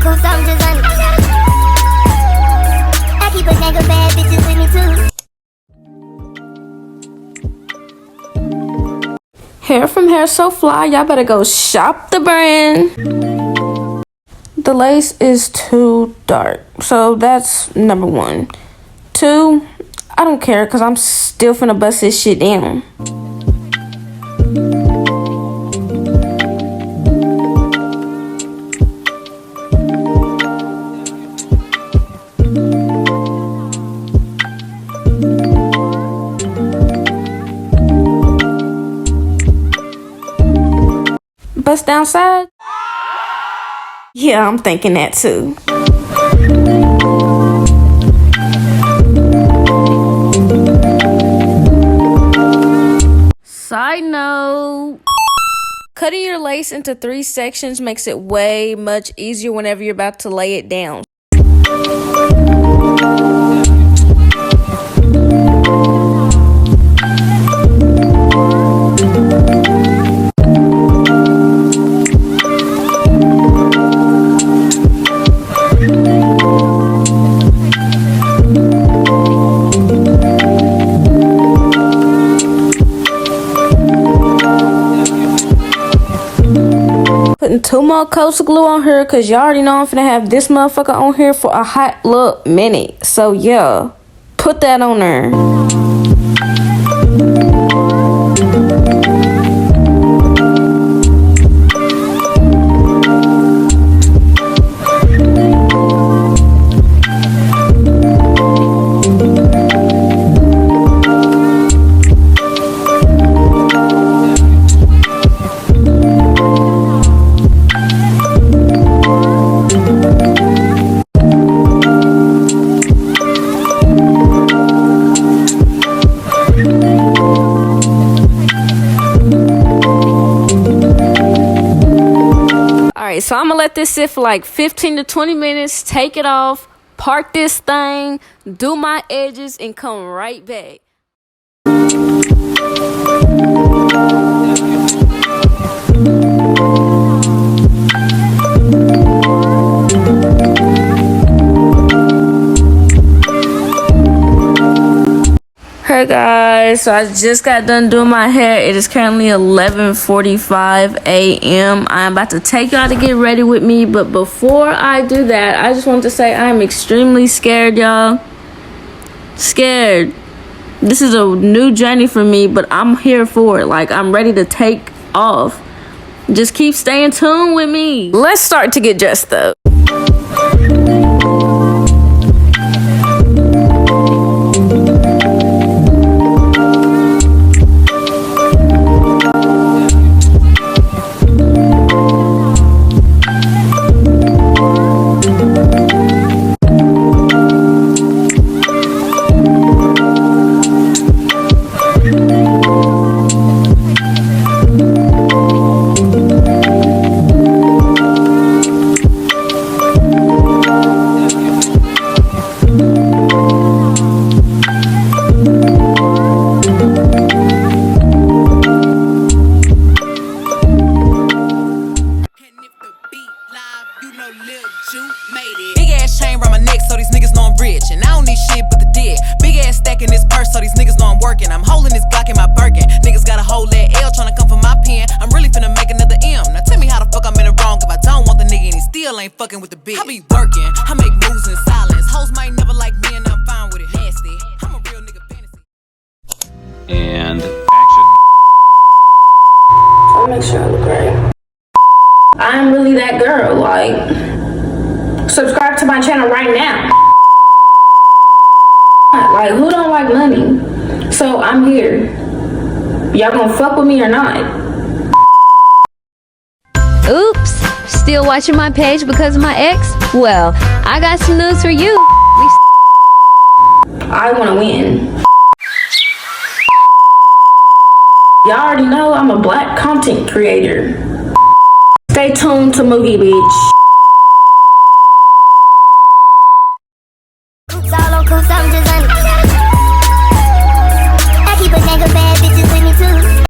cool, so I'm just on it. I keep a gang of bad bitches with me too. Hair from HairSoFly, y'all better go shop the brand. The lace is too dark, so that's number 1. 2, I don't care because I'm still finna bust this shit down. Bust downside? Yeah, I'm thinking that too. Side note, cutting your lace into 3 sections makes it way much easier whenever you're about to lay it down. Putting 2 more coats of glue on here because y'all already know I'm finna have this motherfucker on here for a hot little minute. So yeah, put that on there. So I'm gonna let this sit for like 15 to 20 minutes, take it off, park this thing, do my edges, and come right back. Hey guys, so I just got done doing my hair. It is currently 11:45 a.m. I'm about to take y'all to get ready with me, but before I do that, I just want to say I'm extremely scared, y'all. Scared. This is a new journey for me, but I'm here for it. Like, I'm ready to take off. Just keep staying tuned with me. Let's start to get dressed up. Big ass chain around my neck so these niggas know I'm rich. And I don't need shit but the dick. Big ass stack in this purse so these niggas know I'm working. I'm holding this Glock in my Birkin. Niggas got a whole that L tryna come for my pen. I'm really finna make another M. Now tell me how the fuck I'm in the wrong if I don't want the nigga and he still ain't fucking with the bitch. I be working, I make moves in silence. Hoes might never like me and I'm fine with it. Nasty, I'm a real nigga fantasy. And action. I'll make sure I look right. I'm really that girl, like, subscribe to my channel right now. Like, who don't like money? So I'm here. Y'all gonna fuck with me or not? Oops, still watching my page because of my ex? Well, I got some news for you. I wanna win. Y'all already know I'm a black content creator. Stay tuned to Moogie Bitch.